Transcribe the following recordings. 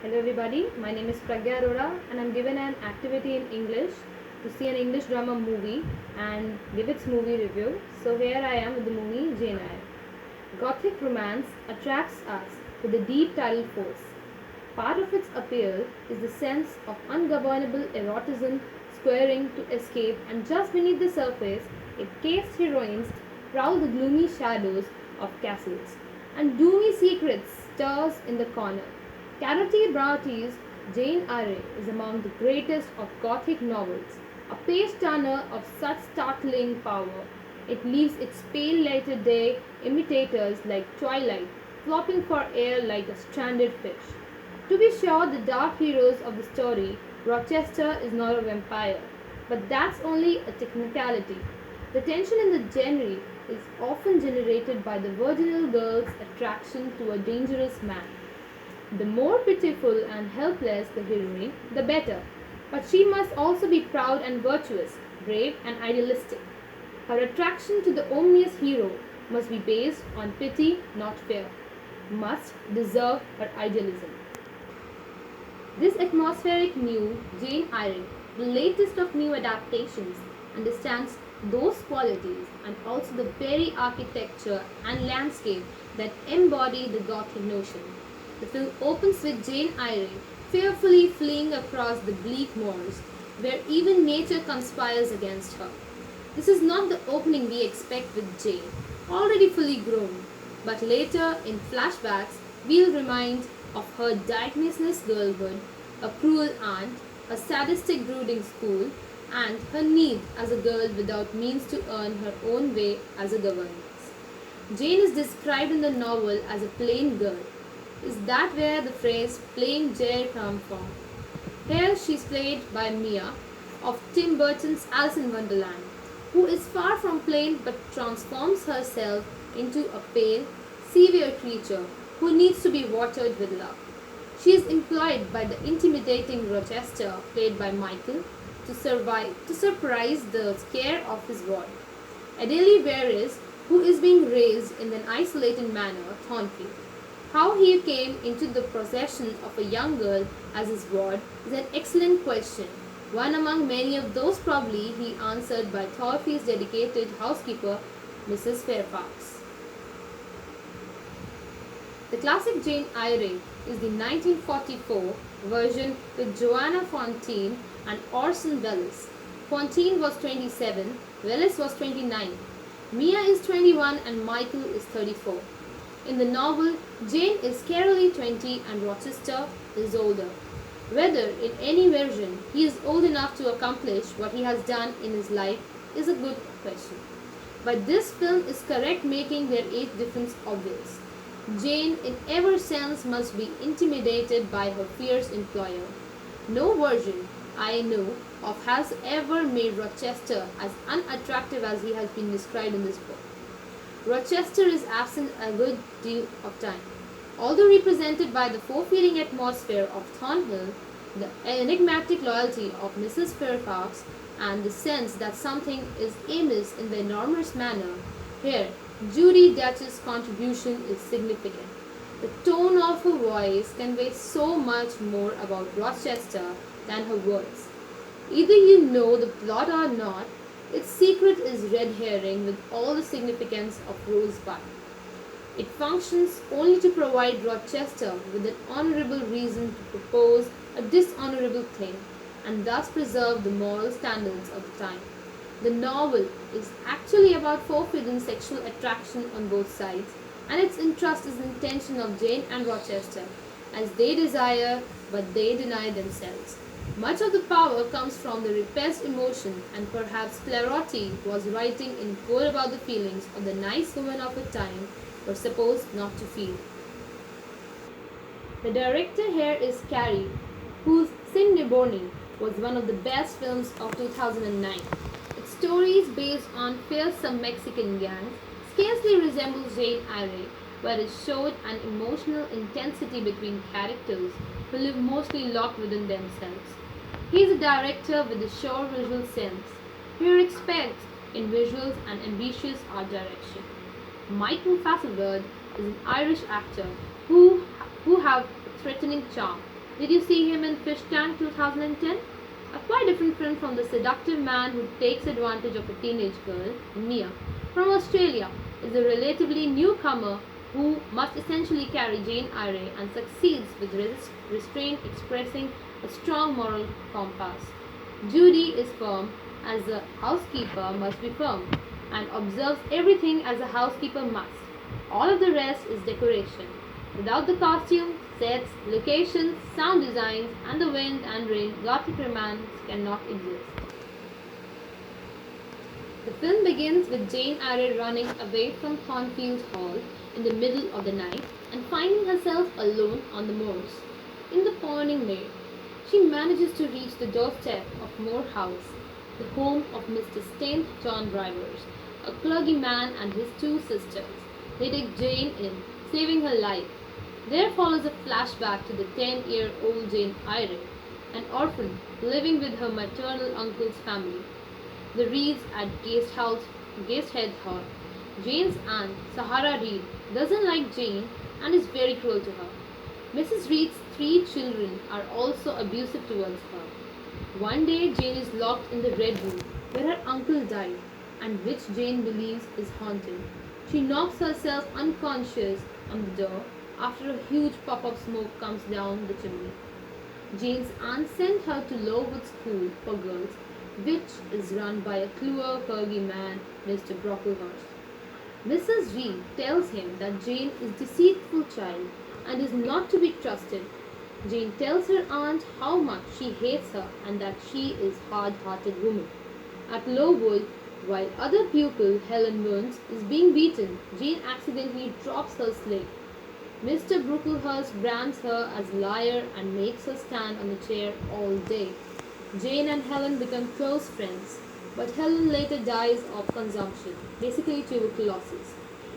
Hello everybody, my name is Pragya Arora and I'm given an activity in English to see an English drama movie and give its movie review. So here I am with the movie Jane Eyre. Gothic romance attracts us with a deep tidal force. Part of its appeal is the sense of ungovernable erotism squaring to escape, and just beneath the surface, its caste heroines prowl the gloomy shadows of castles, and doomy secrets stirs in the corner. Caroti Bronte's Jane Eyre is among the greatest of Gothic novels, a page turner of such startling power. It leaves its pale later day imitators like Twilight flopping for air like a stranded fish. To be sure, the dark heroes of the story, Rochester is not a vampire, but that's only a technicality. The tension in the genre is often generated by the virginal girl's attraction to a dangerous man. The more pitiful and helpless the heroine, the better. But she must also be proud and virtuous, brave and idealistic. Her attraction to the ominous hero must be based on pity, not fear. Must deserve her idealism. This atmospheric new Jane Eyre, the latest of new adaptations, understands those qualities and also the very architecture and landscape that embody the Gothic notion. The film opens with Jane Eyre fearfully fleeing across the bleak moors, where even nature conspires against her. This is not the opening we expect with Jane, already fully grown, but later in flashbacks we'll remind of her Dionysus girlhood, a cruel aunt, a sadistic brooding school, and her need as a girl without means to earn her own way as a governess. Jane is described in the novel as a plain girl. Is that where the phrase plain Jane comes from? Here she is played by Mia of Tim Burton's Alice in Wonderland, who is far from plain but transforms herself into a pale, severe creature who needs to be watered with love. She is employed by the intimidating Rochester, played by Michael, to surprise the scare of his ward. Adele Veris, who is being raised in an isolated manner, Thornfield. How he came into the possession of a young girl as his ward is an excellent question, one among many of those probably he answered by Thornfield's dedicated housekeeper, Mrs. Fairfax. The classic Jane Eyre is the 1944 version with Joanna Fontaine and Orson Welles. Fontaine was 27, Welles was 29. Mia is 21 and Michael is 34. In the novel, Jane is scarily 20 and Rochester is older. Whether in any version he is old enough to accomplish what he has done in his life is a good question. But this film is correct making their age difference obvious. Jane, in every sense, must be intimidated by her fierce employer. No version I know of has ever made Rochester as unattractive as he has been described in this book. Rochester is absent a good deal of time. Although represented by the forfeiting atmosphere of Thornhill, the enigmatic loyalty of Mrs. Fairfax, and the sense that something is amiss in the enormous manner, here Judy Dutch's contribution is significant. The tone of her voice conveys so much more about Rochester than her words. Either you know the plot or not, its secret is red herring with all the significance of Rosebud. It functions only to provide Rochester with an honorable reason to propose a dishonorable thing and thus preserve the moral standards of the time. The novel is actually about forbidden sexual attraction on both sides, and its interest is in tension of Jane and Rochester, as they desire but they deny themselves. Much of the power comes from the repressed emotion, and perhaps Clarotti was writing in code about the feelings of the nice women of her time were supposed not to feel. The director here is Carey, whose Sin Neborni was one of the best films of 2009. Its stories based on fearsome Mexican gangs scarcely resemble Jane Eyre, where it showed an emotional intensity between characters who live mostly locked within themselves. He is a director with a sure visual sense. He expects in visuals and ambitious art direction. Michael Fasselberg is an Irish actor who have a threatening charm. Did you see him in Fish Tank 2010? A quite different film from the seductive man who takes advantage of a teenage girl, Mia, from Australia, is a relatively newcomer who must essentially carry Jane Eyre and succeeds with restraint, expressing a strong moral compass. Judy is firm as a housekeeper must be firm and observes everything as a housekeeper must. All of the rest is decoration. Without the costumes, sets, locations, sound designs, and the wind and rain, Gothic romance cannot exist. The film begins with Jane Eyre running away from Thornfield Hall in the middle of the night and finding herself alone on the moors. In the pouring rain, she manages to reach the doorstep of Moor House, the home of Mr. St. John Rivers, a clergyman and his two sisters. They take Jane in, saving her life. There follows a flashback to the 10-year-old Jane Eyre, an orphan living with her maternal uncle's family, the Reeds at Gateshead Hall. Jane's aunt, Sahara Reed, doesn't like Jane and is very cruel to her. Mrs. Reed's three children are also abusive towards her. One day, Jane is locked in the Red Room, where her uncle died, and which Jane believes is haunted. She knocks herself unconscious on the door after a huge puff of smoke comes down the chimney. Jane's aunt sent her to Lowood School for Girls, which is run by a cruel clergyman, Mr. Brocklehurst. Mrs. Reed tells him that Jane is a deceitful child and is not to be trusted. Jane tells her aunt how much she hates her and that she is a hard-hearted woman. At Lowood, while other pupil, Helen Burns, is being beaten, Jane accidentally drops her slate. Mr. Brocklehurst brands her as liar and makes her stand on the chair all day. Jane and Helen become close friends, but Helen later dies of consumption, basically tuberculosis.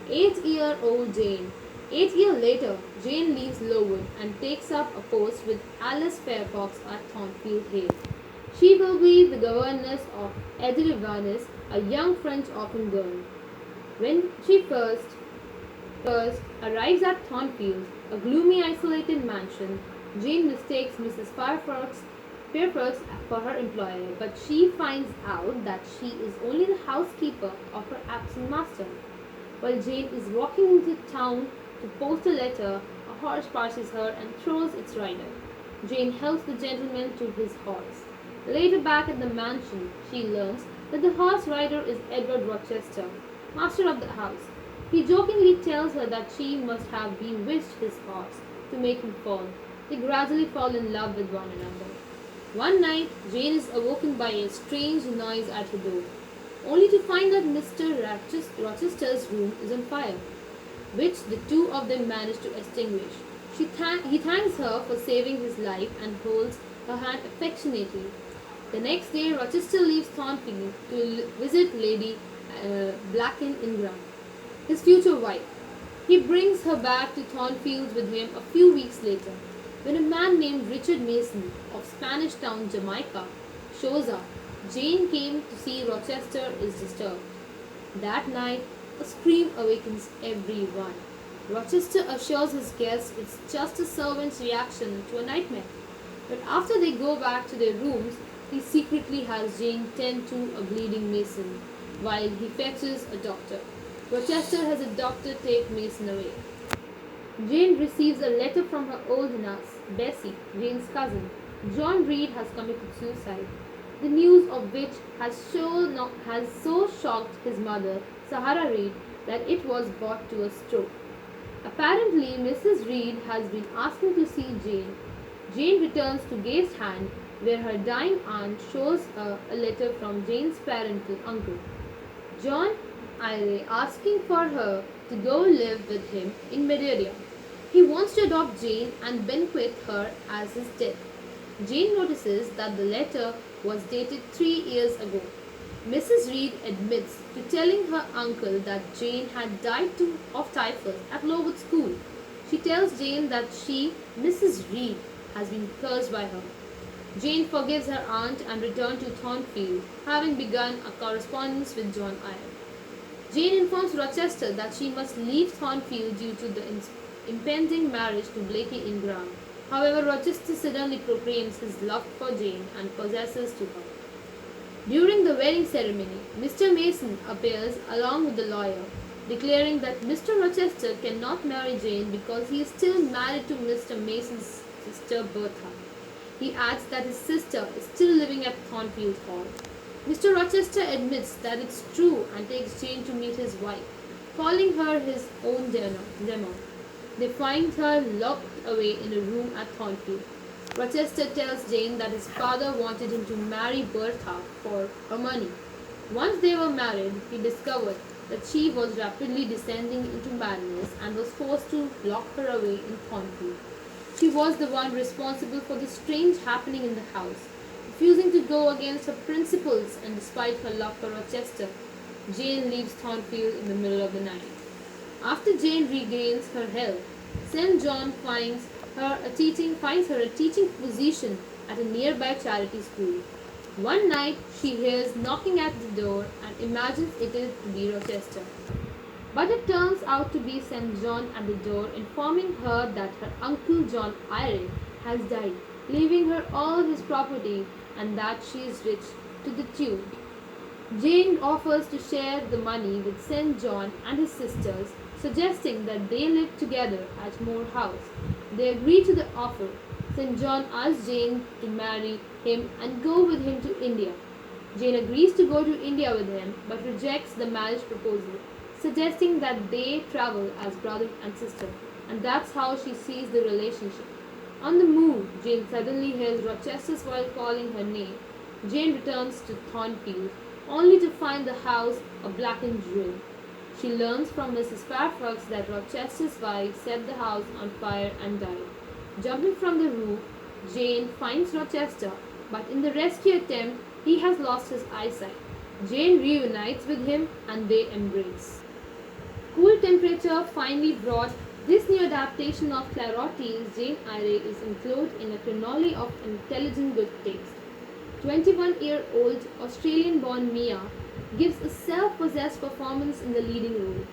8-year-old Jane. 8 years later, Jane leaves Lowood and takes up a post with Alice Fairfax at Thornfield Hale. She will be the governess of Edrivanes, a young French orphan girl. When she first arrives at Thornfield, a gloomy, isolated mansion, Jane mistakes Mrs. Fairfax for her employer, but she finds out that she is only the housekeeper of her absent master. While Jane is walking into town to post a letter, a horse passes her and throws its rider. Jane helps the gentleman to his horse. Later back at the mansion, she learns that the horse rider is Edward Rochester, master of the house. He jokingly tells her that she must have bewitched his horse to make him fall. They gradually fall in love with one another. One night, Jane is awoken by a strange noise at her door, only to find that Mr. Rochester's room is on fire, which the two of them manage to extinguish. He thanks her for saving his life and holds her hand affectionately. The next day, Rochester leaves Thornfield to visit Lady Blacken Ingram, his future wife. He brings her back to Thornfield with him a few weeks later. When a man named Richard Mason of Spanish Town, Jamaica, shows up, Jane came to see Rochester is disturbed. That night, a scream awakens everyone. Rochester assures his guests it's just a servant's reaction to a nightmare. But after they go back to their rooms, he secretly has Jane tend to a bleeding Mason while he fetches a doctor. Rochester has a doctor take Mason away. Jane receives a letter from her old nurse, Bessie, Jane's cousin. John Reed has committed suicide, the news of which has so shocked his mother, Sahara Reed, that it was brought to a stroke. Apparently, Mrs. Reed has been asking to see Jane. Jane returns to Gateshead, where her dying aunt shows her a letter from Jane's parental uncle, John Eyre, asking for her to go live with him in Madeira. He wants to adopt Jane and bequeath her as his death. Jane notices that the letter was dated 3 years ago. Mrs. Reed admits to telling her uncle that Jane had died of typhus at Lowood School. She tells Jane that she, Mrs. Reed, has been cursed by her. Jane forgives her aunt and returns to Thornfield, having begun a correspondence with John Eyre. Jane informs Rochester that she must leave Thornfield due to the impending marriage to Blakey Ingram. However, Rochester suddenly proclaims his love for Jane and possesses to her. During the wedding ceremony, Mr. Mason appears along with the lawyer, declaring that Mr. Rochester cannot marry Jane because he is still married to Mr. Mason's sister Bertha. He adds that his sister is still living at Thornfield Hall. Mr. Rochester admits that it's true and takes Jane to meet his wife, calling her his own demo. They find her locked away in a room at Thornfield. Rochester tells Jane that his father wanted him to marry Bertha for her money. Once they were married, he discovered that she was rapidly descending into madness and was forced to lock her away in Thornfield. She was the one responsible for the strange happening in the house. Refusing to go against her principles and despite her love for Rochester, Jane leaves Thornfield in the middle of the night. After Jane regains her health, St. John finds her a teaching position at a nearby charity school. One night she hears knocking at the door and imagines it is to be Rochester. But it turns out to be St. John at the door informing her that her uncle John Eyre has died, leaving her all his property and that she is rich to the tune. Jane offers to share the money with St. John and his sisters, suggesting that they live together at Moor House. They agree to the offer. St. John asks Jane to marry him and go with him to India. Jane agrees to go to India with him but rejects the marriage proposal, suggesting that they travel as brother and sister, and that's how she sees the relationship. On the move, Jane suddenly hears Rochester's voice calling her name. Jane returns to Thornfield, only to find the house a blackened ruin. She learns from Mrs. Fairfax that Rochester's wife set the house on fire and died. Jumping from the roof, Jane finds Rochester, but in the rescue attempt, he has lost his eyesight. Jane reunites with him and they embrace. Cool temperature finally brought this new adaptation of Clairotti's Jane Eyre is included in a chronology of intelligent good taste. 21-year-old Australian-born Mia gives a self-possessed performance in the leading role.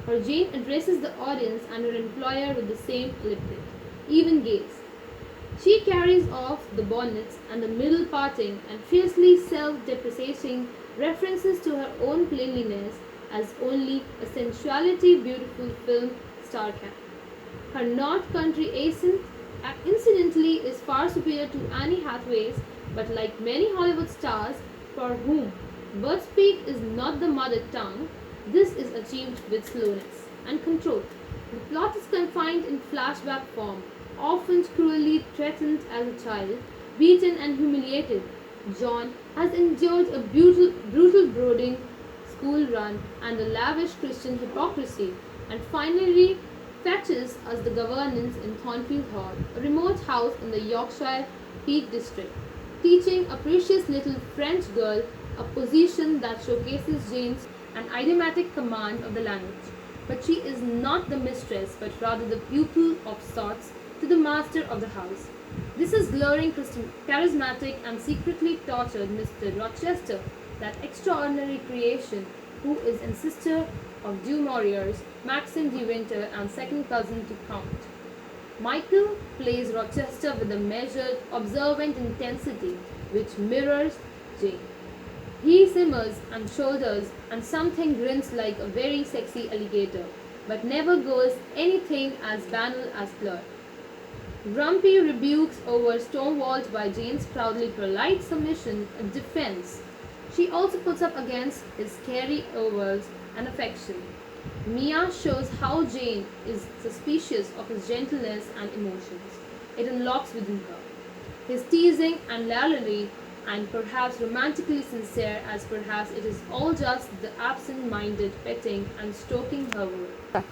Her Jane addresses the audience and her employer with the same lip-sync, even gaze. She carries off the bonnets and the middle parting and fiercely self-depreciating references to her own plainness as only a sensuality beautiful film star can. Her North Country accent, incidentally, is far superior to Annie Hathaway's, but like many Hollywood stars for whom bird speak is not the mother tongue, this is achieved with slowness and control. The plot is confined in flashback form, often cruelly threatened as a child, beaten and humiliated. John has endured a brutal boarding school run and a lavish Christian hypocrisy, and finally fetches us the governance in Thornfield Hall, a remote house in the Yorkshire Peak District, teaching a precious little French girl a position that showcases Jane's an idiomatic command of the language. But she is not the mistress, but rather the pupil of sorts to the master of the house. This is glaring, charismatic, and secretly tortured Mr. Rochester, that extraordinary creation who is ancestor of Du Maurier's Maxim de Winter and second cousin to Count. Michael plays Rochester with a measured, observant intensity which mirrors Jane. He simmers and shoulders and something grins like a very sexy alligator, but never goes anything as banal as flirt. Grumpy rebukes over stonewalled by Jane's proudly polite submission a defense. She also puts up against his scary overs and affection. Mia shows how Jane is suspicious of his gentleness and emotions. It unlocks within her. His teasing and raillery, and perhaps romantically sincere as perhaps it is all just the absent-minded petting and stroking her world,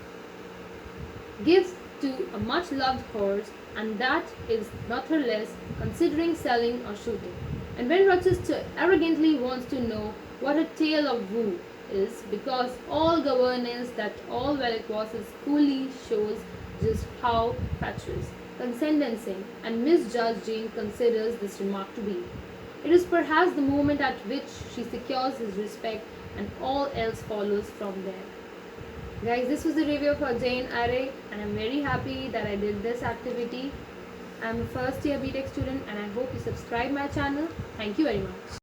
gives to a much-loved horse, and that is less considering selling or shooting. And when Rochester arrogantly wants to know what a tale of woe is, because all governance that all Velikwas coolly shows just how fatuous, condescending, and misjudged Jane considers this remark to be. It is perhaps the moment at which she secures his respect and all else follows from there. Guys, this was the review for Jane Eyre and I'm very happy that I did this activity. I'm a first year BTech student and I hope you subscribe my channel. Thank you very much.